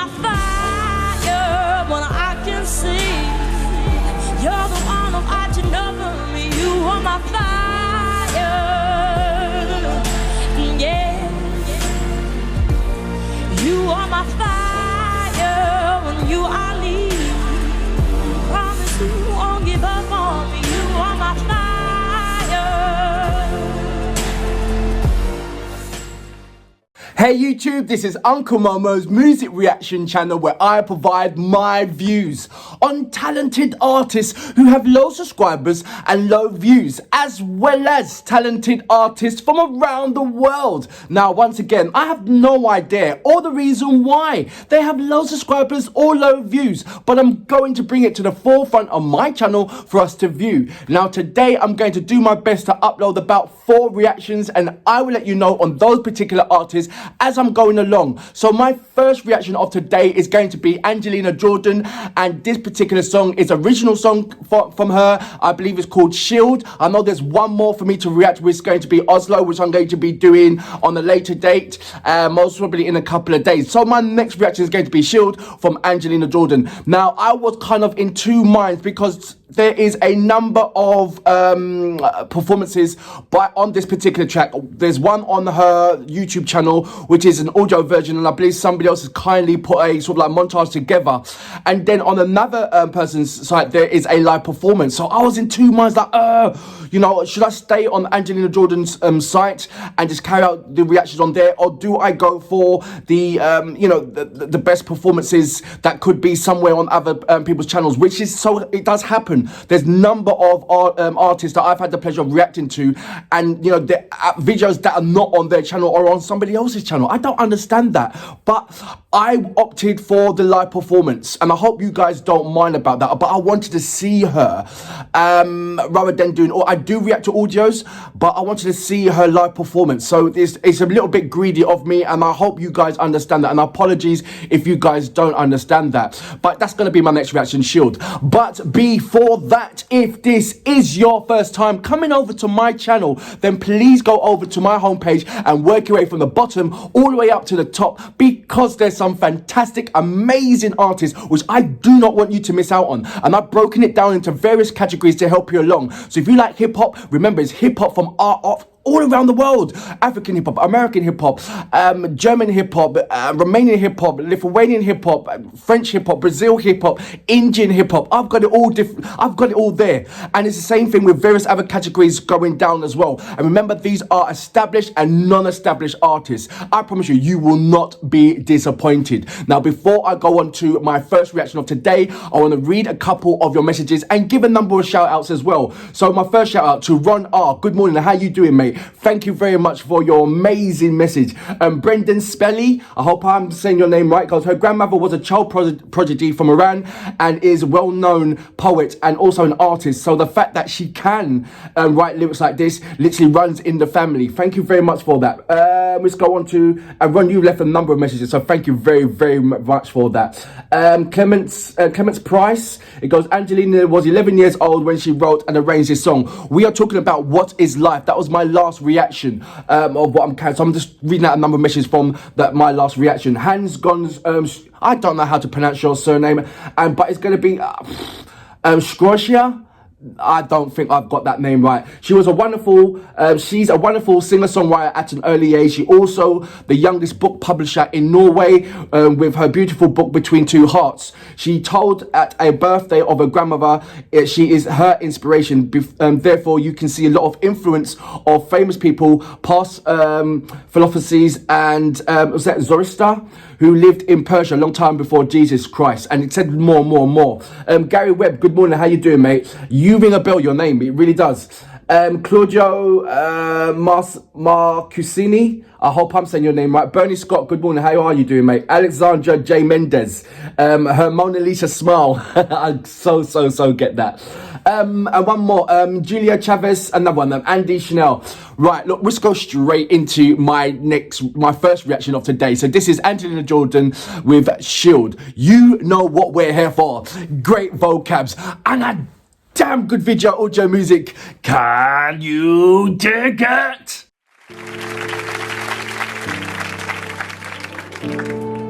my fire when I can see. You're the one I'm watching over me. You are my fire, yeah. You are my fire when you are leaving. Promise you won't give up on me. You are my fire. Hey YouTube, this is Uncle Momo's music reaction channel where I provide my views on talented artists who have low subscribers and low views, as well as talented artists from around the world. Now, once again, I have no idea or the reason why they have low subscribers or low views, but I'm going to bring it to the forefront of my channel for us to view. Now, today I'm going to do my best to upload about 4 reactions, and I will let you know on those particular artists as I'm going along. So my first reaction of today is going to be Angelina Jordan, and this particular song is original song from her. I believe it's called Shield. I know there's one more for me to react with. It's going to be Oslo, which I'm going to be doing on a later date, most probably in a couple of days. So my next reaction is going to be Shield from Angelina Jordan. Now, I was kind of in two minds because there is a number of performances on this particular track. There's one on her YouTube channel, which is an audio version, and I believe somebody else has kindly put a sort of like montage together. And then on another person's site, there is a live performance. So I was in two minds, like, should I stay on Angelina Jordan's site and just carry out the reactions on there, or do I go for the the best performances that could be somewhere on other people's channels, which is so it does happen. There's number of artists that I've had the pleasure of reacting to, and the videos that are not on their channel or on somebody else's channel. I don't understand that, but I opted for the live performance, and I hope you guys don't mind about that. But I wanted to see her rather than doing. Or I do react to audios, but I wanted to see her live performance. So it's a little bit greedy of me, and I hope you guys understand that. And apologies if you guys don't understand that. But that's going to be my next reaction, Shield. But before that, if this is your first time coming over to my channel, then please go over to my homepage and work your way from the bottom all the way up to the top, because there's some fantastic, amazing artists which I do not want you to miss out on. And I've broken it down into various categories to help you along. So if you like hip hop, remember it's hip hop from all around the world. African hip hop, American hip hop, German hip hop, Romanian hip hop, Lithuanian hip hop, French hip hop, Brazil hip hop, Indian hip hop. I've got it all different. I've got it all there. And it's the same thing with various other categories going down as well. And remember, these are established and non-established artists. I promise you, you will not be disappointed. Now, before I go on to my first reaction of today, I want to read a couple of your messages and give a number of shout outs as well. So my first shout out to Ron R. Good morning. How you doing, mate? Thank you very much for your amazing message. Brendan Spelly, I hope I'm saying your name right, because her grandmother was a child prodigy from Iran and is a well-known poet and also an artist. So the fact that she can write lyrics like this literally runs in the family. Thank you very much for that. Let's go on to Ron. You left a number of messages, so thank you very, very much for that. Clements Price, it goes, Angelina was 11 years old when she wrote and arranged this song. We are talking about What Is Life. That was my last reaction of what I'm carrying. So I'm just reading out a number of messages from my last reaction. Hans Gons, I don't know how to pronounce your surname, but it's going to be Skrosia. I don't think I've got that name right. She's a wonderful singer-songwriter at an early age. She also the youngest book publisher in Norway with her beautiful book Between Two Hearts. She told at a birthday of her grandmother she is her inspiration. Therefore, you can see a lot of influence of famous people, past philosophies, and was that Zoroaster, who lived in Persia a long time before Jesus Christ. And it said more and more and more. Gary Webb, good morning. How you doing, mate? You ring a bell, your name. It really does. Claudio Marcusini, I hope I'm saying your name right. Bernie Scott, good morning. How are you doing, mate? Alexandra J. Mendez, her Mona Lisa smile. I so get that. And one more, Julia Chavez, another one, Andy Chanel. Right, look, let's go straight into my first reaction of today. So this is Angelina Jordan with Shield. You know what we're here for. Great vocabs and a damn good video, audio music. Can you dig it?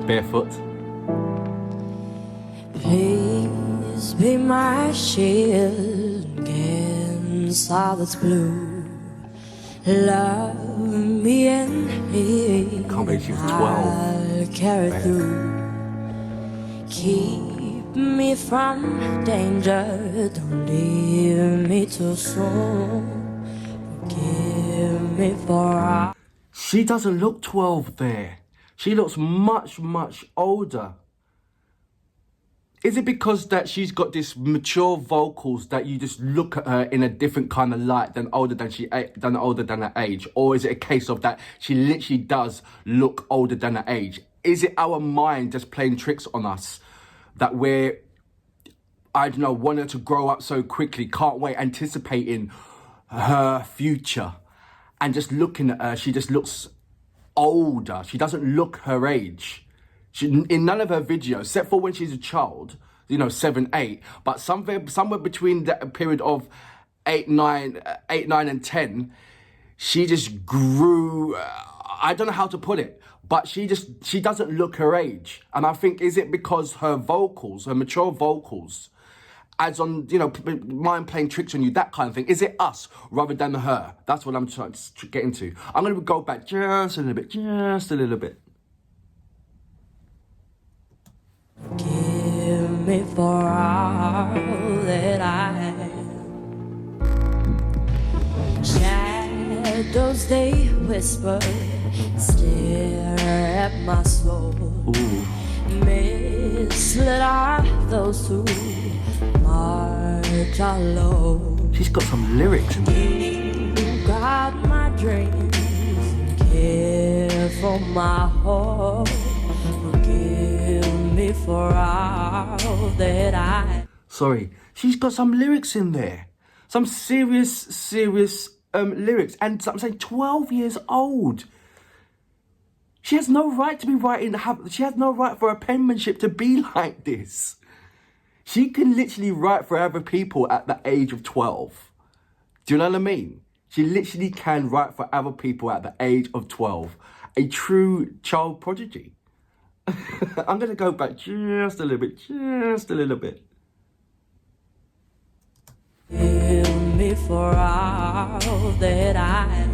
Barefoot. Please be my shield against all that's blue. Love me and me. Can't believe she was 12. I'll carry through. Keep me from danger. Don't leave me too soon. Forgive me for all. She doesn't look 12 there. She looks much, much older. Is it because that she's got this mature vocals that you just look at her in a different kind of light than older than her age? Or is it a case of that she literally does look older than her age? Is it our mind just playing tricks on us that we're, I don't know, wanting to grow up so quickly, can't wait, anticipating her future, and just looking at her, she just looks older. She doesn't look her age. In none of her videos, except for when she's a child, 7, 8, but somewhere between that period of 8, 9, and 10, she just grew. I don't know how to put it, but she doesn't look her age. And I think, is it because her vocals, her mature vocals, adds on, mind playing tricks on you, that kind of thing? Is it us rather than her? That's what I'm trying to get into. I'm going to go back just a little bit. Give me for all that I am. Shadows they whisper, stare at my soul. Misled are those who march alone. She's got some lyrics in there. You got my dreams and care for my heart. Forgive me for all that I. Sorry, she's got some lyrics in there. Some serious lyrics. And I'm saying 12 years old. She has no right to be writing. She has no right for her penmanship to be like this. She can literally write for other people at the age of 12. Do you know what I mean? She literally can write for other people at the age of 12. A true child prodigy. I'm going to go back just a little bit. Give me for all that I am.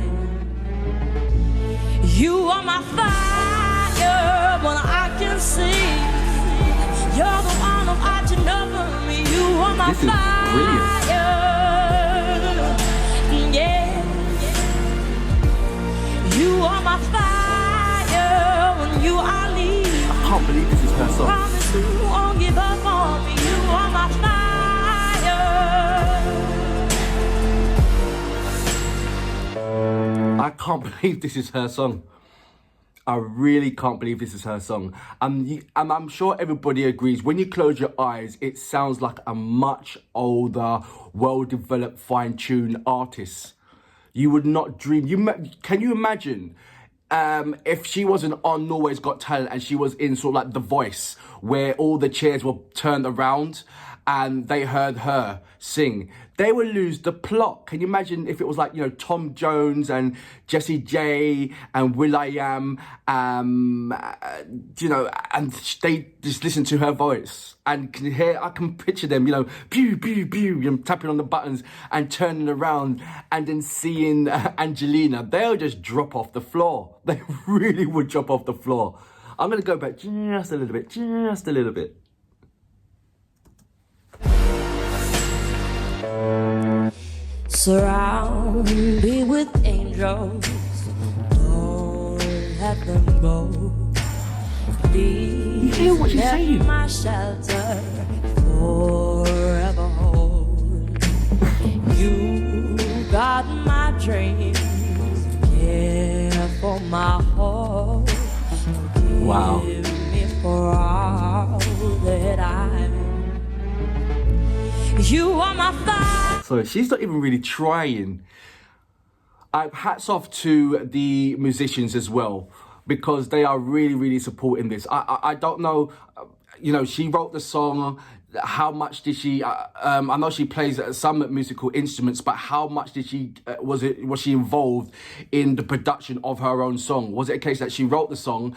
You are my fire when I can see. You're the one I'm watching over me. You are my fire. Brilliant. Yeah. You are my fire when you are leaving. I can't believe this is her song. Promise you won't give up on me. You are my fire. I can't believe this is her song. I really can't believe this is her song. And I'm sure everybody agrees. When you close your eyes, it sounds like a much older, well-developed, fine-tuned artist. You would not dream. Can you imagine if she wasn't on Norway's Got Talent and she was in sort of like The Voice, where all the chairs were turned around and they heard her sing? They would lose the plot. Can you imagine if it was like, Tom Jones and Jessie J and will.i.am, and they just listen to her voice and can hear, I can picture them, pew, pew, pew, tapping on the buttons and turning around and then seeing Angelina. They'll just drop off the floor. They really would drop off the floor. I'm going to go back just a little bit. Surround me with angels, don't let them go. You hear what she's saying? My shelter forever hold. You got my dreams, care for my heart. Wow. Forgive me for all that I am. You are my fire. So she's not even really trying. Hats off to the musicians as well, because they are really supporting this. I don't know, she wrote the song. How much did she? I know she plays some musical instruments, but how much did she? Was she involved in the production of her own song? Was it a case that she wrote the song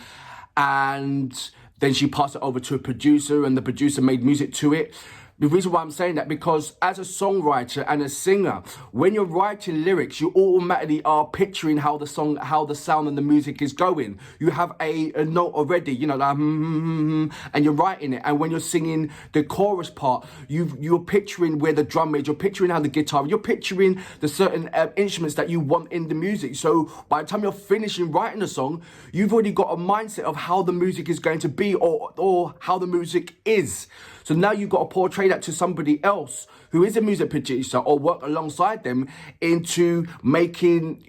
and Then she passed it over to a producer, and the producer made music to it. The reason why I'm saying that, because as a songwriter and a singer, when you're writing lyrics, you automatically are picturing how the song, how the sound and the music is going. You have a note already, you know, like, and you're writing it. And when you're singing the chorus part, you're picturing where the drum is, you're picturing how the guitar, you're picturing the certain instruments that you want in the music. So by the time you're finishing writing a song, you've already got a mindset of how the music is going to be, or how the music is. So now you've got to portray that to somebody else who is a music producer, or work alongside them into making,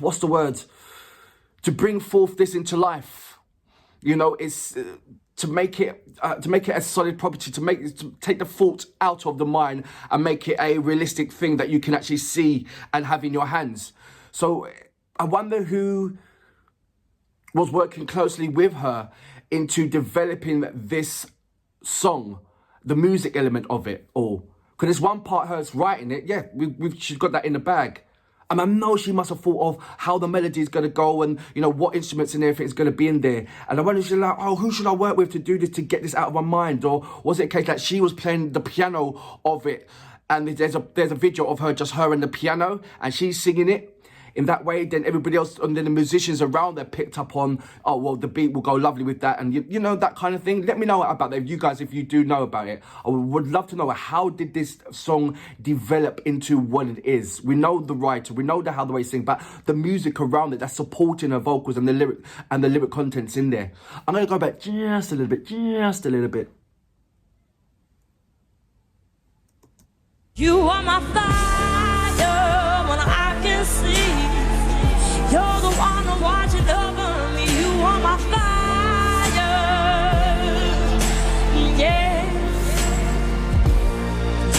what's the word? To bring forth this into life. You know, it's to make it a solid property, to take the fault out of the mind and make it a realistic thing that you can actually see and have in your hands. So I wonder who was working closely with her into developing this song, the music element of it all. Because there's one part her's writing it, yeah, she's got that in the bag. And I know she must have thought of how the melody is going to go, and, you know, what instruments and everything is going to be in there. And I wonder if she's like, oh, who should I work with to do this, to get this out of my mind? Or was it a case that she was playing the piano of it, and there's a video of her and the piano, and she's singing it in that way? Then everybody else, and then the musicians around there picked up on, oh, well, the beat will go lovely with that, and you know, that kind of thing. Let me know about that, if you do know about it. I would love to know, how did this song develop into what it is? We know the writer, we know how the way he sings, but the music around it that's supporting her vocals and the lyric contents in there. I'm gonna go back just a little bit. You are my fire when I can see. You're the one who's watching over me. You are my fire, yeah.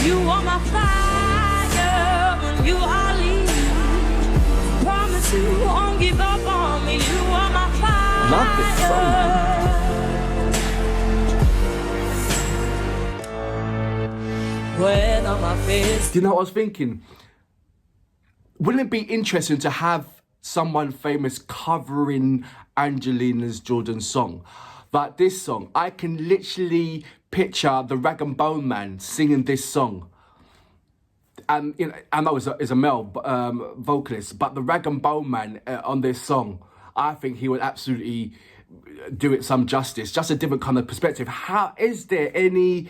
You are my fire when you are leaving. Promise you won't give up on me. You are my fire. Love this song. When on my face. Do you know what I was thinking? Wouldn't it be interesting to have someone famous covering Angelina Jordan's song? But this song, I can literally picture the Rag and Bone Man singing this song. And you know, I know it's a male vocalist, but the Rag and Bone Man on this song, I think he would absolutely do it some justice. Just a different kind of perspective. How is there any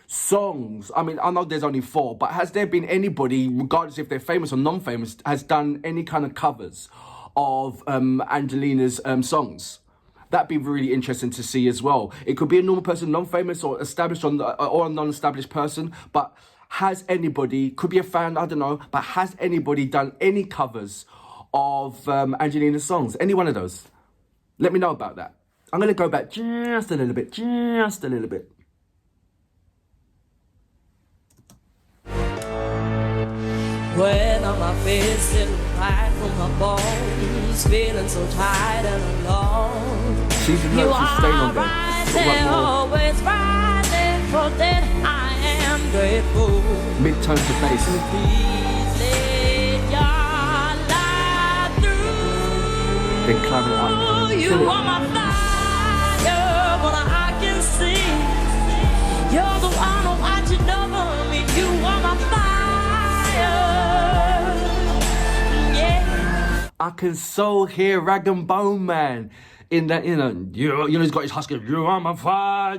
songs? I mean, I know there's only 4, but has there been anybody, regardless if they're famous or non-famous, has done any kind of covers of Angelina's songs? That'd be really interesting to see as well. It could be a normal person, non-famous or established, or a non-established person, but has anybody, could be a fan, I don't know, but has anybody done any covers of Angelina's songs? Any one of those? Let me know about that. I'm going to go back just a little bit. When on my face, sitting right from my bones, feeling so tired and alone. She's the notes she's staying on there. Right there, always right there, for that I am grateful. Mid-tone to bass. Please let your light through. Then climb it up. You are my fire when I can see. You're the one who watching over me. You are my fire. I can so hear Rag and Bone Man in that, you know, he's got his husky, you are my fire.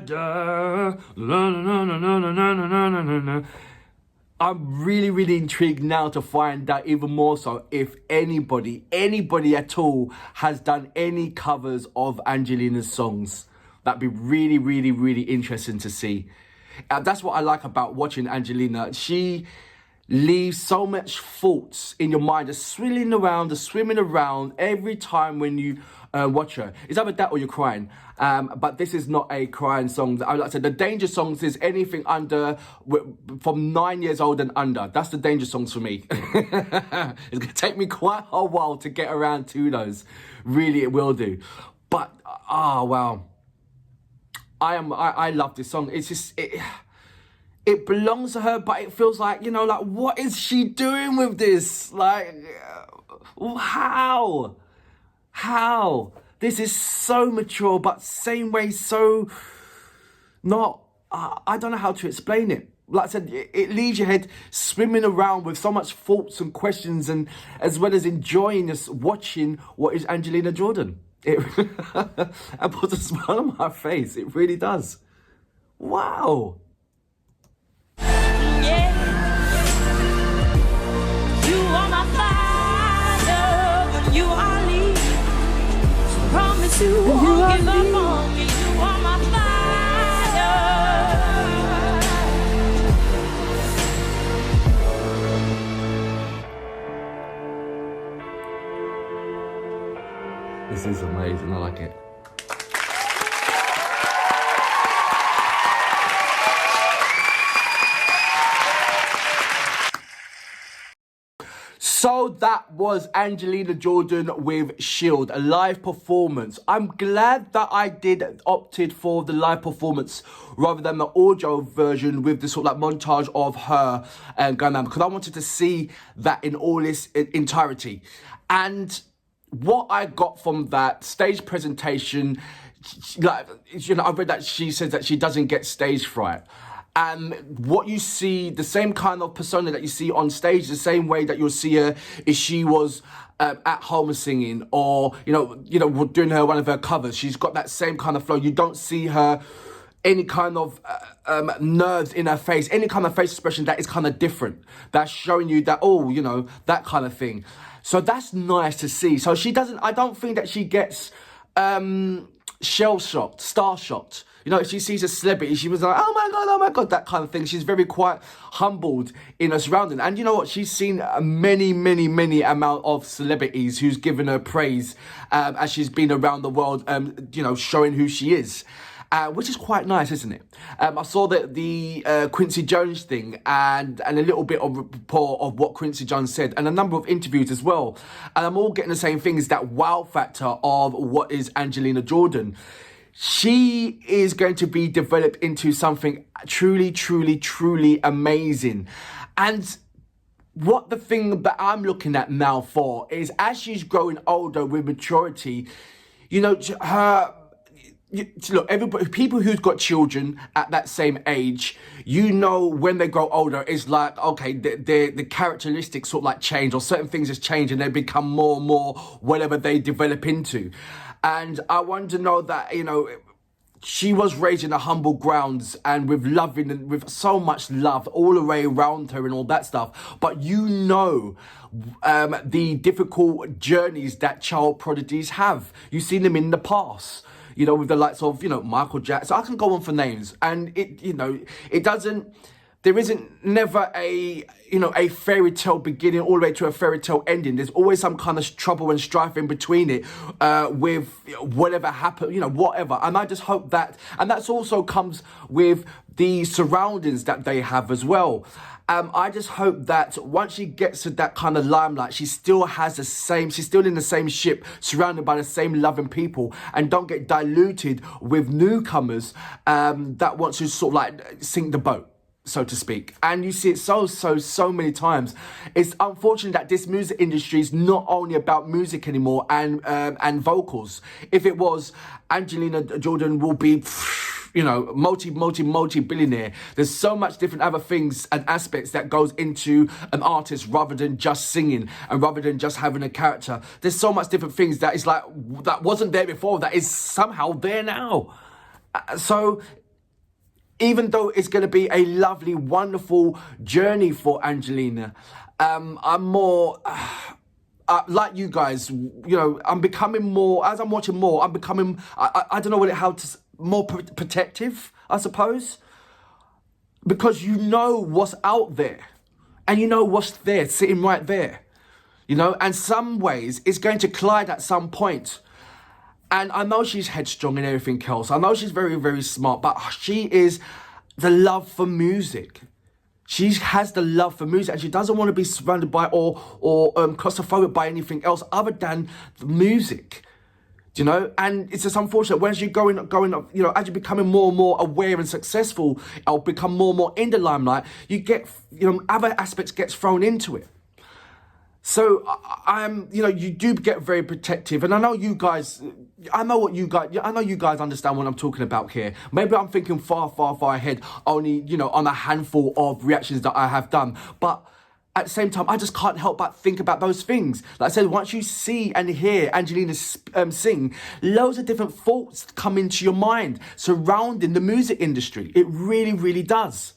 I'm really intrigued now to find out even more so if anybody at all has done any covers of Angelina's songs. That'd be really interesting to see. That's what I like about watching Angelina. She leaves so much thoughts in your mind, just swimming around every time when you watch her. It's either that or you're crying. But this is not a crying song. Like I said, the danger songs is anything from 9 years old and under. That's the danger songs for me. It's going to take me quite a while to get around to those. Really, it will do. But, oh, wow. I love this song. It's just... It belongs to her, but it feels like, you know, like, what is she doing with this? Like, how? This is so mature, but same way so not. I don't know how to explain it. Like I said, it leaves your head swimming around with so much thoughts and questions, and as well as enjoying us watching what is Angelina Jordan. It puts a smile on my face. It really does. Wow. Yeah. You are my fire when you are leaving. Promise you won't give up on me. You are my fire. This is amazing. I like it. So that was Angelina Jordan with Shield, a live performance. I'm glad that I opted for the live performance rather than the audio version with the sort of like montage of her going on, because I wanted to see that in all its entirety. And what I got from that stage presentation, like, you know, I read that she says that she doesn't get stage fright. And what you see, the same kind of persona that you see on stage, the same way that you'll see her if she was at home singing, or you know, doing one of her covers. She's got that same kind of flow. You don't see her any kind of nerves in her face, any kind of face expression that is kind of different. That's showing you that, oh, you know, that kind of thing. So that's nice to see. So she doesn't. I don't think that she gets shell shocked, star shocked. You know, if she sees a celebrity, she was like, oh my God, that kind of thing. She's very quite humbled in her surrounding. And you know what? She's seen many amount of celebrities who's given her praise as she's been around the world, you know, showing who she is. Which is quite nice, isn't it? I saw the Quincy Jones thing and a little bit of report of what Quincy Jones said, and a number of interviews as well. And I'm all getting the same thing, is that wow factor of what is Angelina Jordan. She is going to be developed into something truly amazing. And what the thing that I'm looking at now for is, as she's growing older with maturity, you know, look, everybody, people who's got children at that same age, you know, when they grow older, it's like, okay, the characteristics sort of like change, or certain things just change and they become more and more whatever they develop into. And I want to know that, you know, she was raised in a humble grounds and with loving and with so much love all the way around her and all that stuff. But you know, the difficult journeys that child prodigies have. You've seen them in the past. You know, with the likes of, you know, Michael Jackson. I can go on for names. And it, you know, it doesn't, there isn't never a, you know, a fairy tale beginning all the way to a fairy tale ending. There's always some kind of trouble and strife in between it with whatever happened, you know, whatever. And I just hope that, and that's also comes with the surroundings that they have as well. I just hope that once she gets to that kind of limelight, she still has the same, she's still in the same ship, surrounded by the same loving people, and don't get diluted with newcomers that want to sort of like sink the boat, so to speak. And you see it so many times. It's unfortunate that this music industry is not only about music anymore and vocals. If it was, Angelina Jordan will be, you know, multi billionaire. There's so much different other things and aspects that goes into an artist rather than just singing and rather than just having a character. There's so much different things that is like, that wasn't there before, that is somehow there now. So even though it's going to be a lovely, wonderful journey for Angelina, I'm more, like you guys, you know, I'm becoming more, as I'm watching more, I'm becoming, I don't know how to, more protective, I suppose. Because you know what's out there. And you know what's there, sitting right there. You know, and some ways it's going to collide at some point. And I know she's headstrong and everything else. I know she's very smart, but she is the love for music. She has the love for music, and she doesn't want to be surrounded by or claustrophobic by anything else other than the music. You know, and it's just unfortunate when you're going up, you know, as you're becoming more and more aware and successful, or become more and more in the limelight, you get, you know, other aspects gets thrown into it. So I'm, you know, you do get very protective, and I know you guys, I know you guys understand what I'm talking about here. Maybe I'm thinking far ahead, only, you know, on a handful of reactions that I have done. But at the same time, I just can't help but think about those things. Like I said, once you see and hear Angelina sing, loads of different thoughts come into your mind surrounding the music industry. It really does.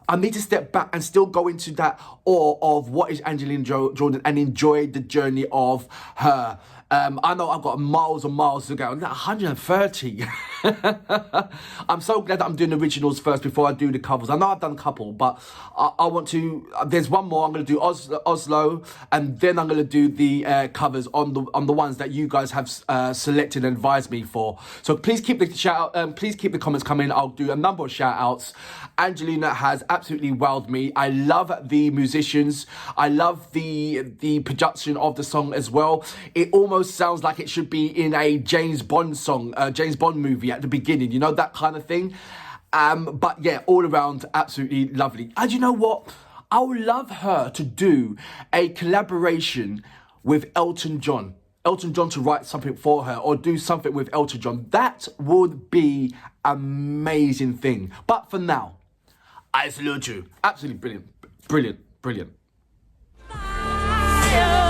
I need to step back and still go into that awe of what is Angelina Jordan and enjoy the journey of her. I know I've got miles and miles to go. 130. I'm so glad that I'm doing the originals first before I do the covers. I know I've done a couple, but I want to. There's one more. I'm going to do Oslo, and then I'm going to do the covers on the ones that you guys have selected and advised me for. So please keep the please keep the comments coming. I'll do a number of shout outs. Angelina has absolutely wowed me. I love the musicians. I love the production of the song as well. It almost sounds like it should be in a James Bond song, James Bond movie at the beginning, you know, that kind of thing. But yeah, all around absolutely lovely. And you know what? I would love her to do a collaboration with Elton John. Elton John to write something for her or do something with Elton John. That would be amazing thing. But for now, I salute you. Absolutely brilliant. Brilliant. Fire.